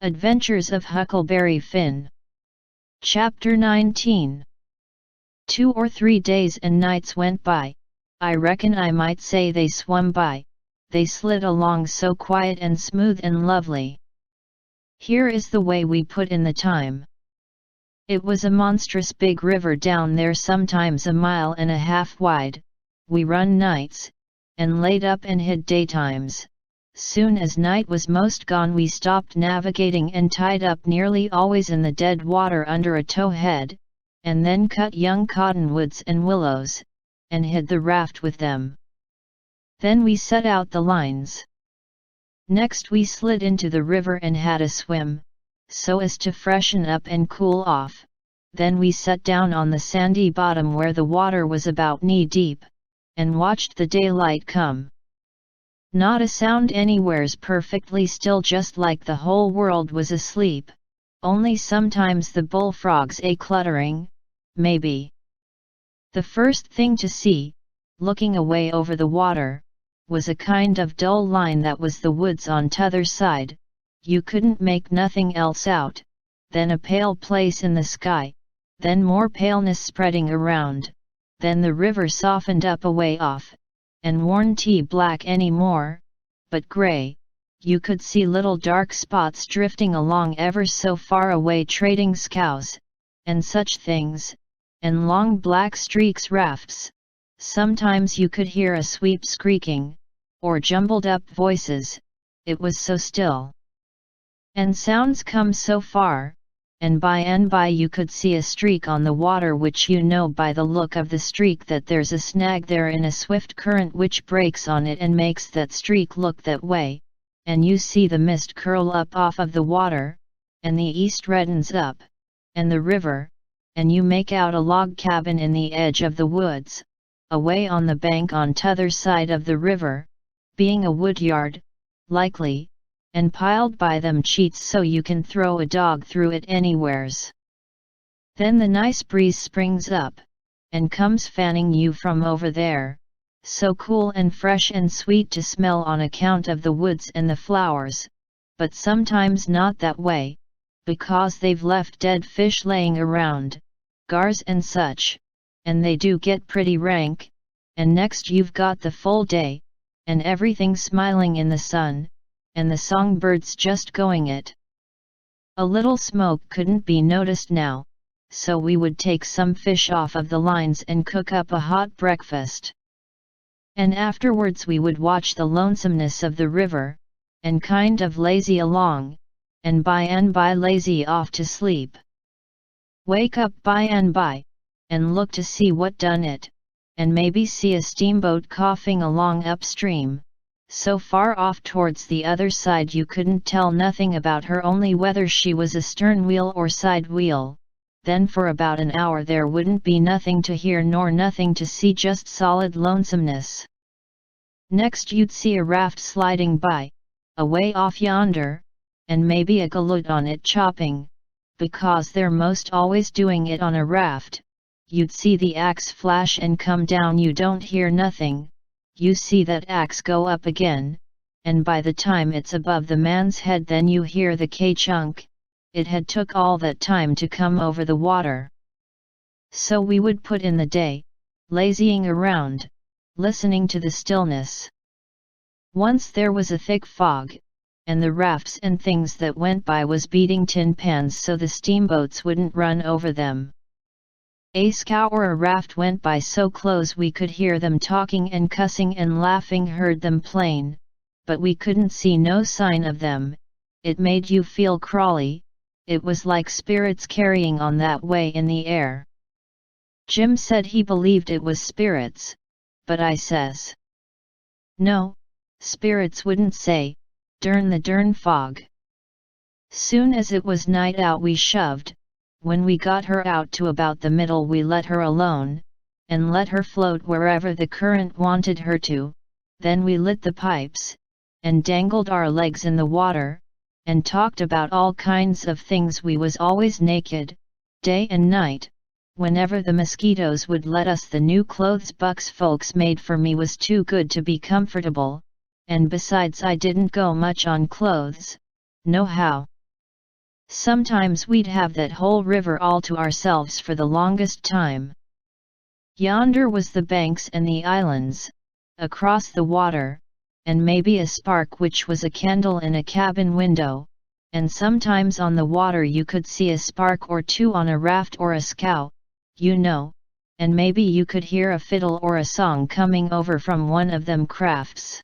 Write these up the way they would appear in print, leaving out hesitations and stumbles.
Adventures of Huckleberry Finn. Chapter 19. 2 or 3 days and nights went by. I reckon I might say they swum by. They slid along so quiet and smooth and lovely. Here is the way we put in the time. It was a monstrous big river down there, sometimes 1.5 miles wide. We run nights, and laid up and hid daytimes. Soon as night was most gone, we stopped navigating and tied up nearly always in the dead water under a towhead, and then cut young cottonwoods and willows, and hid the raft with them. Then we set out the lines. Next we slid into the river and had a swim, so as to freshen up and cool off. Then we sat down on the sandy bottom where the water was about knee deep, and watched the daylight come. Not a sound anywheres, perfectly still, just like the whole world was asleep, only sometimes the bullfrogs a cluttering, maybe. The first thing to see, looking away over the water, was a kind of dull line that was the woods on t'other side. You couldn't make nothing else out, then a pale place in the sky, then more paleness spreading around, then the river softened up away off, and warn't black any more, but grey. You could see little dark spots drifting along ever so far away, trading scows, and such things, and long black streaks rafts. Sometimes you could hear a sweep squeaking, or jumbled up voices, it was so still. And sounds come so far, and by you could see a streak on the water, which you know by the look of the streak that there's a snag there in a swift current which breaks on it and makes that streak look that way, and you see the mist curl up off of the water, and the east reddens up, and the river, and you make out a log cabin in the edge of the woods, away on the bank on t'other side of the river, being a woodyard, likely, and piled by them cheats so you can throw a dog through it anywheres. Then the nice breeze springs up, and comes fanning you from over there, so cool and fresh and sweet to smell on account of the woods and the flowers, but sometimes not that way, because they've left dead fish laying around, gars and such, and they do get pretty rank, and next you've got the full day, and everything smiling in the sun, and the songbirds just going it. A little smoke couldn't be noticed now, so we would take some fish off of the lines and cook up a hot breakfast. And afterwards we would watch the lonesomeness of the river, and kind of lazy along, and by lazy off to sleep. Wake up by, and look to see what done it, and maybe see a steamboat coughing along upstream, so far off towards the other side you couldn't tell nothing about her, only whether she was a stern wheel or side wheel. Then for about an hour there wouldn't be nothing to hear nor nothing to see, just solid lonesomeness. Next you'd see a raft sliding by, away off yonder, and maybe a galoot on it chopping, because they're most always doing it on a raft. You'd see the axe flash and come down, you don't hear nothing. You see that axe go up again, and by the time it's above the man's head then you hear the ka-chunk. It had took all that time to come over the water. So we would put in the day, lazying around, listening to the stillness. Once there was a thick fog, and the rafts and things that went by was beating tin pans so the steamboats wouldn't run over them. A scow or a raft went by so close we could hear them talking and cussing and laughing, heard them plain, but we couldn't see no sign of them. It made you feel crawly, it was like spirits carrying on that way in the air. Jim said he believed it was spirits, but I says, no, spirits wouldn't say, durn the durn fog. Soon as it was night out we shoved. When we got her out to about the middle we let her alone, and let her float wherever the current wanted her to. Then we lit the pipes, and dangled our legs in the water, and talked about all kinds of things. We was always naked, day and night. Whenever the mosquitoes would let us, the new clothes Buck's folks made for me was too good to be comfortable, and besides I didn't go much on clothes, nohow. Sometimes we'd have that whole river all to ourselves for the longest time. Yonder was the banks and the islands, across the water, and maybe a spark which was a candle in a cabin window, and sometimes on the water you could see a spark or two on a raft or a scow, you know, and maybe you could hear a fiddle or a song coming over from one of them crafts.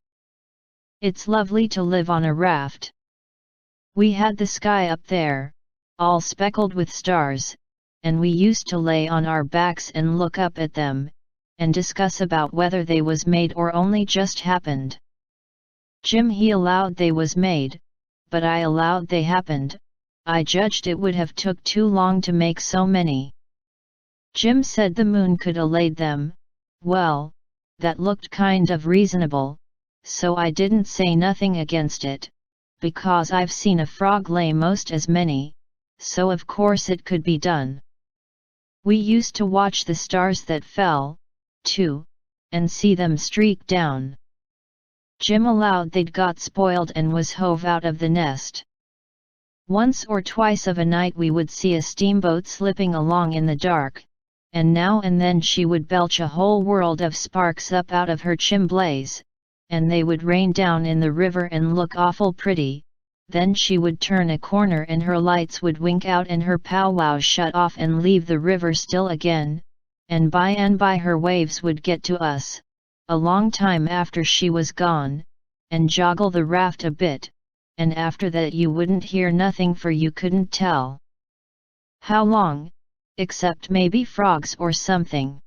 It's lovely to live on a raft. We had the sky up there, all speckled with stars, and we used to lay on our backs and look up at them, and discuss about whether they was made or only just happened. Jim he allowed they was made, but I allowed they happened. I judged it would have took too long to make so many. Jim said the moon could a laid them. Well, that looked kind of reasonable, so I didn't say nothing against it, because I've seen a frog lay most as many, so of course it could be done. We used to watch the stars that fell, too, and see them streak down. Jim allowed they'd got spoiled and was hove out of the nest. Once or twice of a night we would see a steamboat slipping along in the dark, and now and then she would belch a whole world of sparks up out of her chimblaze, and they would rain down in the river and look awful pretty. Then she would turn a corner and her lights would wink out and her powwow shut off and leave the river still again, and by her waves would get to us, a long time after she was gone, and joggle the raft a bit, and after that you wouldn't hear nothing for you couldn't tell how long, except maybe frogs or something.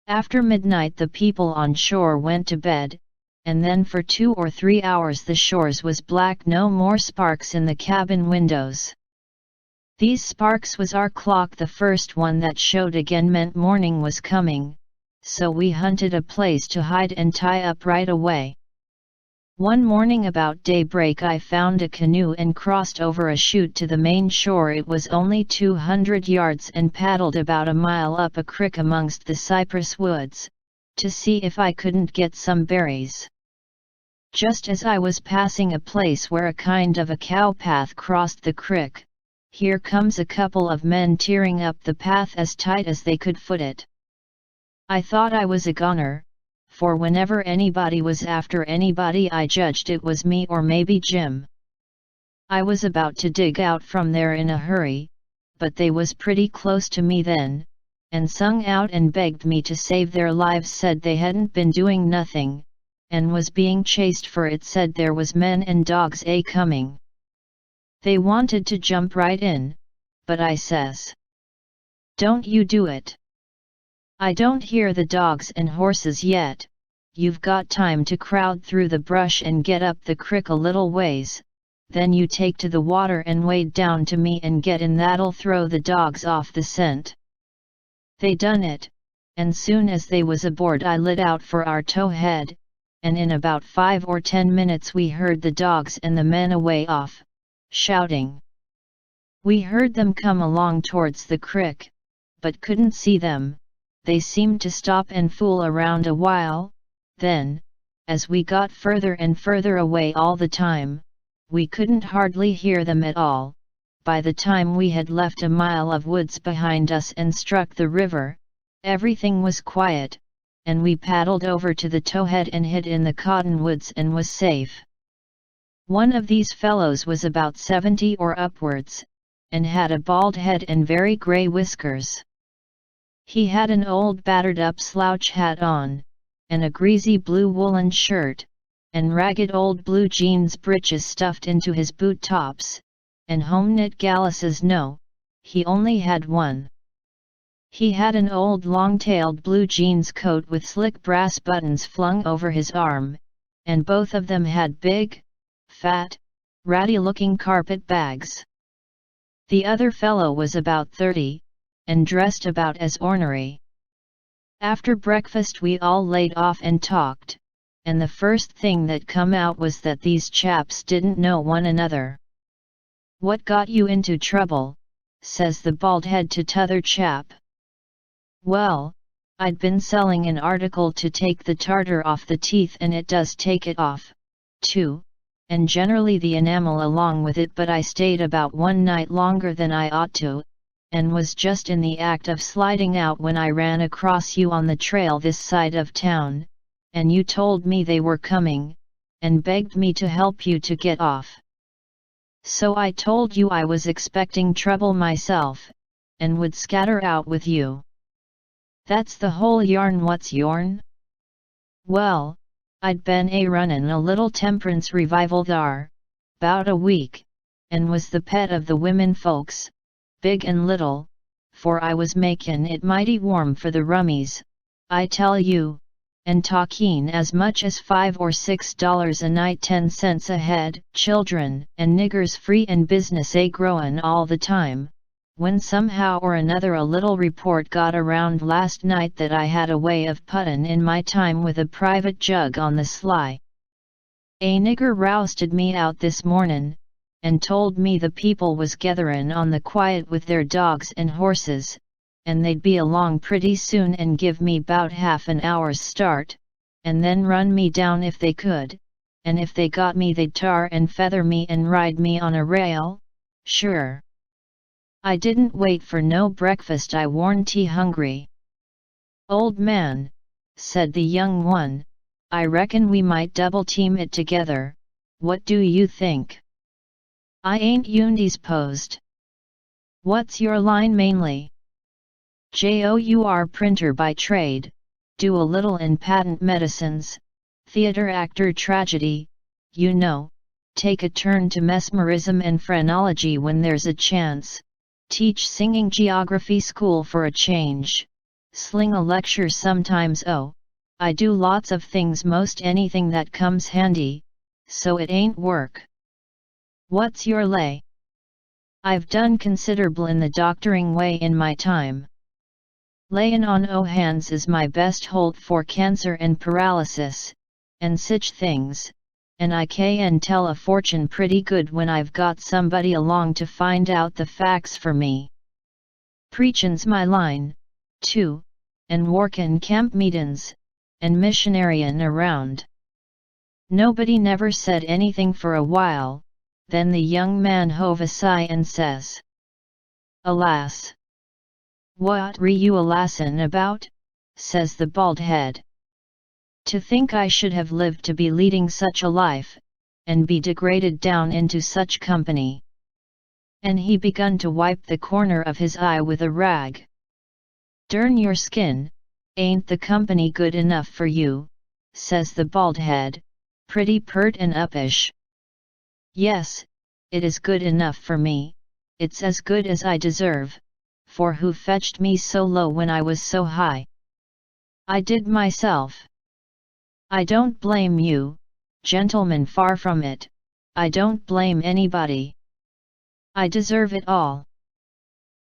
After midnight the people on shore went to bed, and then for 2 or 3 hours the shores was black, no more sparks in the cabin windows. These sparks was our clock. The first one that showed again meant morning was coming, so we hunted a place to hide and tie up right away. One morning about daybreak I found a canoe and crossed over a chute to the main shore. It was only 200 yards and paddled about a mile up a creek amongst the cypress woods, to see if I couldn't get some berries. Just as I was passing a place where a kind of a cow path crossed the creek, here comes a couple of men tearing up the path as tight as they could foot it. I thought I was a goner, for whenever anybody was after anybody I judged it was me or maybe Jim. I was about to dig out from there in a hurry, but they was pretty close to me then, and sung out and begged me to save their lives, said they hadn't been doing nothing, and was being chased for it, said there was men and dogs a coming. They wanted to jump right in, but I says, "Don't you do it. I don't hear the dogs and horses yet, you've got time to crowd through the brush and get up the creek a little ways, then you take to the water and wade down to me and get in, that'll throw the dogs off the scent." They done it, and soon as they was aboard I lit out for our towhead, and in about 5 or 10 minutes we heard the dogs and the men away off, shouting. We heard them come along towards the creek, but couldn't see them. They seemed to stop and fool around a while. Then, as we got further and further away all the time, we couldn't hardly hear them at all. By the time we had left a mile of woods behind us and struck the river, everything was quiet, and we paddled over to the towhead and hid in the cottonwoods and was safe. One of these fellows was about 70 or upwards, and had a bald head and very grey whiskers. He had an old battered-up slouch hat on, and a greasy blue woolen shirt, and ragged old blue jeans breeches stuffed into his boot tops, and home-knit galluses. No, he only had one. He had an old long-tailed blue jeans coat with slick brass buttons flung over his arm, and both of them had big, fat, ratty-looking carpet bags. The other fellow was about 30, and dressed about as ornery. After breakfast we all laid off and talked, and the first thing that come out was that these chaps didn't know one another. "What got you into trouble?" says the bald head to t'other chap. "Well, I'd been selling an article to take the tartar off the teeth, and it does take it off, too, and generally the enamel along with it, but I stayed about one night longer than I ought to, and was just in the act of sliding out when I ran across you on the trail this side of town, and you told me they were coming, and begged me to help you to get off. So I told you I was expecting trouble myself, and would scatter out with you. That's the whole yarn. What's yourn? Well, I'd been runnin' a little temperance revival thar, 'bout a week, and was the pet of the women folks, big and little, for I was makin' it mighty warm for the rummies, I tell you, and talkin' as much as $5 or $6 a night, 10 cents a head, children and niggers free and business growin' all the time, when somehow or another a little report got around last night that I had a way of puttin' in my time with a private jug on the sly. A nigger rousted me out this mornin', and told me the people was getherin' on the quiet with their dogs and horses, and they'd be along pretty soon and give me 'bout half an hour's start, and then run me down if they could, and if they got me they'd tar and feather me and ride me on a rail, sure. I didn't wait for no breakfast, I warn't hungry. Old man, said the young one, I reckon we might double team it together, what do you think? I ain't indisposed. What's your line mainly? Jour printer by trade, do a little in patent medicines, theater actor tragedy, you know, take a turn to mesmerism and phrenology when there's a chance, teach singing geography school for a change, sling a lecture sometimes. Oh, I do lots of things, most anything that comes handy, so it ain't work. What's your lay? I've done considerable in the doctoring way in my time. Layin' on hands is my best holt for cancer and paralysis, and sich things, and I can tell a fortune pretty good when I've got somebody along to find out the facts for me. Preachin's my line, too, and workin' camp meetin's, and missionaryin' around. Nobody never said anything for a while, then the young man hove a sigh and says, Alas! What re you alassin' about? Says the bald head. To think I should have lived to be leading such a life, and be degraded down into such company. And he begun to wipe the corner of his eye with a rag. Durn your skin, ain't the company good enough for you? Says the bald head, pretty pert and uppish. Yes, it is good enough for me, it's as good as I deserve, for who fetched me so low when I was so high? I did myself. I don't blame you, gentlemen, far from it, I don't blame anybody. I deserve it all.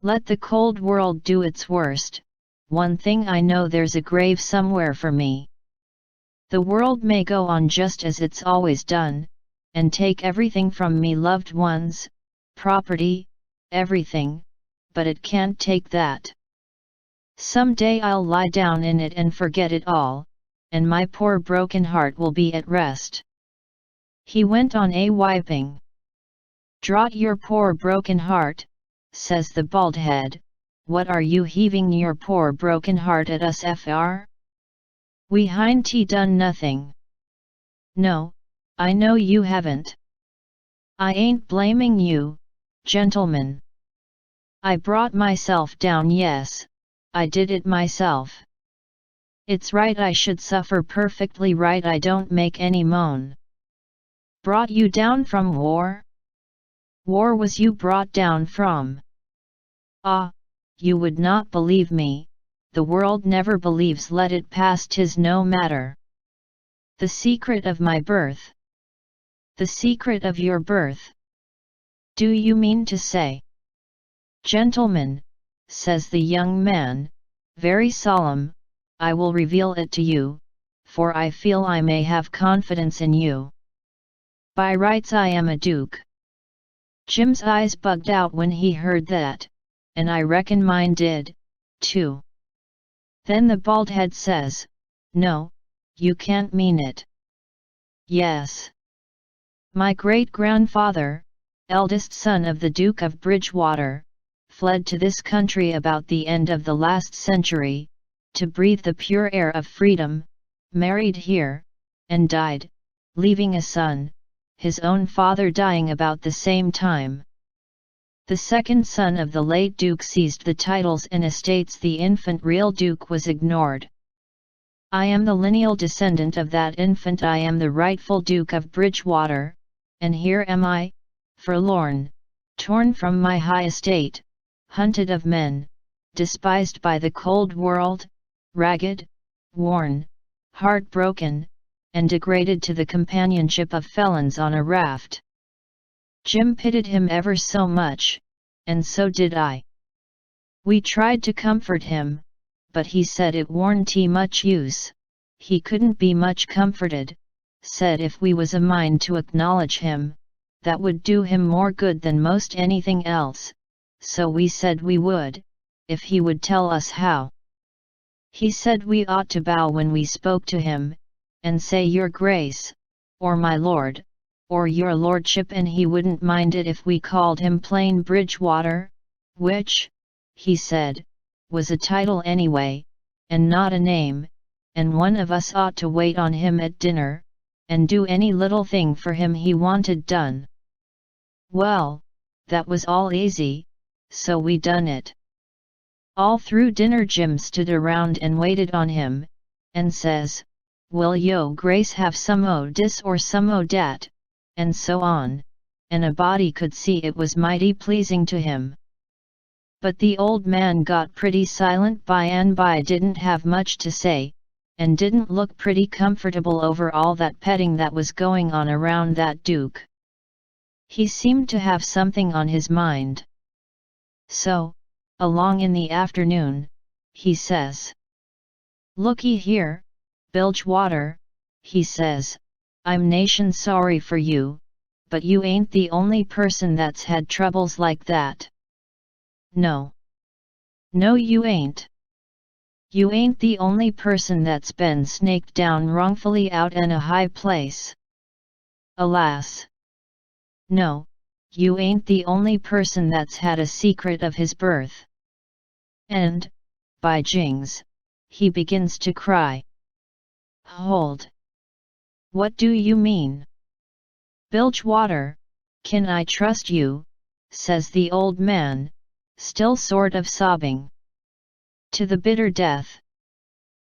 Let the cold world do its worst, one thing I know, there's a grave somewhere for me. The world may go on just as it's always done, and take everything from me, loved ones, property, everything, but it can't take that. Some day I'll lie down in it and forget it all, and my poor broken heart will be at rest. He went on wiping. Draught your poor broken heart, says the bald head, what are you heaving your poor broken heart at us fr? We hain't done nothing. No, I know you haven't. I ain't blaming you, gentlemen. I brought myself down, yes, I did it myself. It's right I should suffer, perfectly right, I don't make any moan. Brought you down from war? War was you brought down from? Ah, you would not believe me, the world never believes, let it pass, 'tis no matter. The secret of my birth. The secret of your birth? Do you mean to say? Gentlemen, says the young man, very solemn, I will reveal it to you, for I feel I may have confidence in you. By rights I am a duke. Jim's eyes bugged out when he heard that, and I reckon mine did, too. Then the bald head says, No, you can't mean it. Yes. My great-grandfather, eldest son of the Duke of Bridgewater, fled to this country about the end of the last century, to breathe the pure air of freedom, married here, and died, leaving a son, his own father dying about the same time. The second son of the late Duke seized the titles and estates. The infant real Duke was ignored. I am the lineal descendant of that infant. I am the rightful Duke of Bridgewater, and here am I, forlorn, torn from my high estate, hunted of men, despised by the cold world, ragged, worn, heartbroken, and degraded to the companionship of felons on a raft. Jim pitied him ever so much, and so did I. We tried to comfort him, but he said it warn't much use, he couldn't be much comforted, said if we was a mind to acknowledge him, that would do him more good than most anything else, so we said we would, if he would tell us how. He said we ought to bow when we spoke to him, and say your grace, or my lord, or your lordship, and he wouldn't mind it if we called him plain Bridgewater, which, he said, was a title anyway, and not a name, and one of us ought to wait on him at dinner, and do any little thing for him he wanted done. Well, that was all easy, so we done it. All through dinner Jim stood around and waited on him, and says, "Will yo grace have some o' dis or some o' dat," and so on, and a body could see it was mighty pleasing to him. But the old man got pretty silent by and by, didn't have much to say, and didn't look pretty comfortable over all that petting that was going on around that Duke. He seemed to have something on his mind. So, along in the afternoon, he says, "Looky here, Bilgewater," he says, "I'm nation sorry for you, but you ain't the only person that's had troubles like that. No. No, you ain't. You ain't the only person that's been snaked down wrongfully out in a high place. Alas. No, you ain't the only person that's had a secret of his birth." And, by jings, he begins to cry. "Hold! What do you mean? Bilgewater, can I trust you?" says the old man, still sort of sobbing. To the bitter death.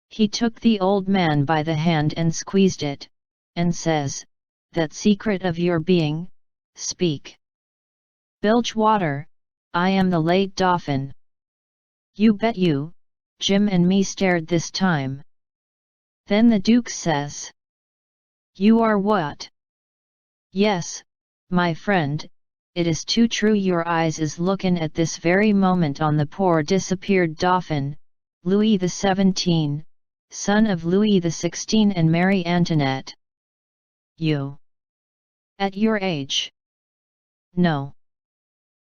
He took the old man by the hand and squeezed it, and says, "That secret of your being, speak." "Bilgewater, I am the late Dauphin." "You bet you," Jim and me stared this time. Then the Duke says, "You are what?" "Yes, my friend, it is too true. Your eyes is lookin' at this very moment on the poor disappeared Dauphin, Louis XVII, son of Louis XVI and Mary Antoinette." "You? At your age? No.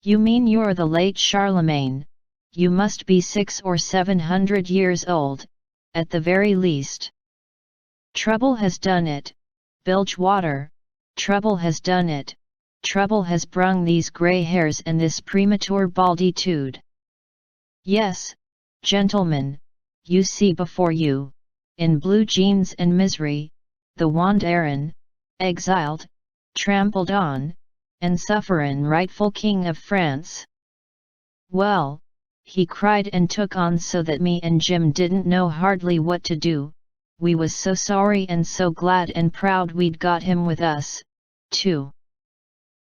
You mean you're the late Charlemagne? You must be 600 or 700 years old, at the very least." "Trouble has done it, Bilgewater, trouble has done it. Trouble has brung these grey hairs and this premature balditude. Yes, gentlemen, you see before you, in blue jeans and misery, the wand'erin', exiled, trampled on, and sufferin' rightful King of France." "Well," he cried and took on so that me and Jim didn't know hardly what to do, we was so sorry and so glad and proud we'd got him with us, too.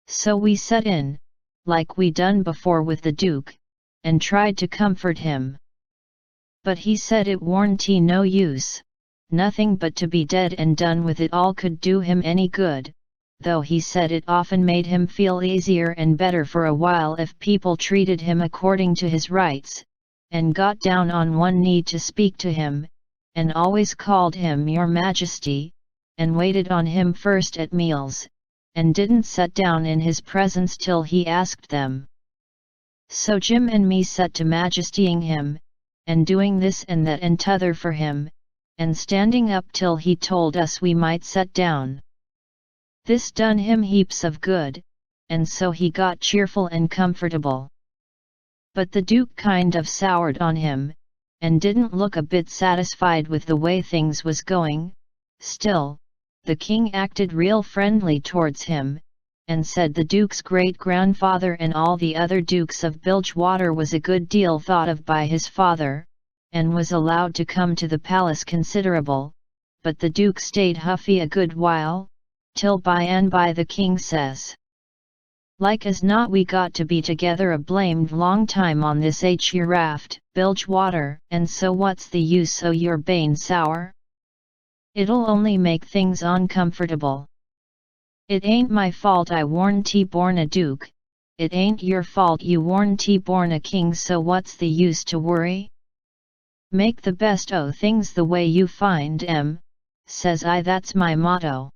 So we set in, like we done before with the Duke, and tried to comfort him. But he said it warn't no use, nothing but to be dead and done with it all could do him any good, though he said it often made him feel easier and better for a while if people treated him according to his rights, and got down on one knee to speak to him, and always called him Your Majesty, and waited on him first at meals, and didn't set down in his presence till he asked them. So Jim and me set to majestying him, and doing this and that and t'other for him, and standing up till he told us we might set down. This done him heaps of good, and so he got cheerful and comfortable. But the Duke kind of soured on him, and didn't look a bit satisfied with the way things was going. Still, the king acted real friendly towards him, and said the Duke's great-grandfather and all the other Dukes of Bilgewater was a good deal thought of by his father, and was allowed to come to the palace considerable, but the Duke stayed huffy a good while, till by and by the king says, "Like as not we got to be together a blamed long time on this here raft, Bilgewater, and so what's the use o' your bane sour? It'll only make things uncomfortable. It ain't my fault I warn't born a duke, it ain't your fault you warn't born a king, so what's the use to worry? Make the best o' things the way you find 'em, says I, that's my motto.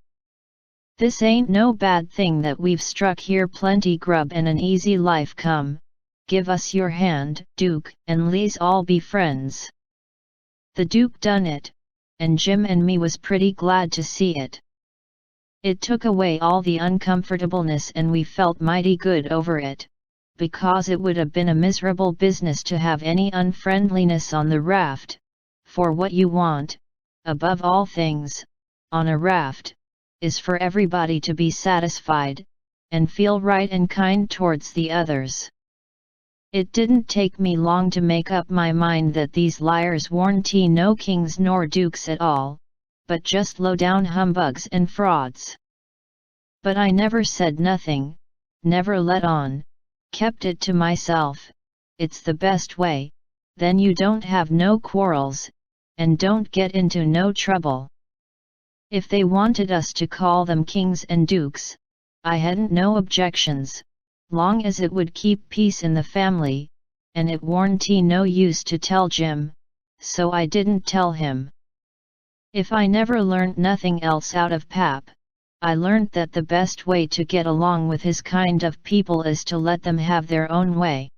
This ain't no bad thing that we've struck here plenty grub and an easy life come, give us your hand, Duke, and le's all be friends." The Duke done it, and Jim and me was pretty glad to see it. It took away all the uncomfortableness and we felt mighty good over it, because it would have been a miserable business to have any unfriendliness on the raft, for what you want, above all things, on a raft, is for everybody to be satisfied, and feel right and kind towards the others. It didn't take me long to make up my mind that these liars warn't no kings nor dukes at all, but just low-down humbugs and frauds. But I never said nothing, never let on, kept it to myself. It's the best way, then you don't have no quarrels, and don't get into no trouble. If they wanted us to call them kings and dukes, I hadn't no objections, long as it would keep peace in the family, and it warn't no use to tell Jim, so I didn't tell him. If I never learnt nothing else out of Pap, I learnt that the best way to get along with his kind of people is to let them have their own way.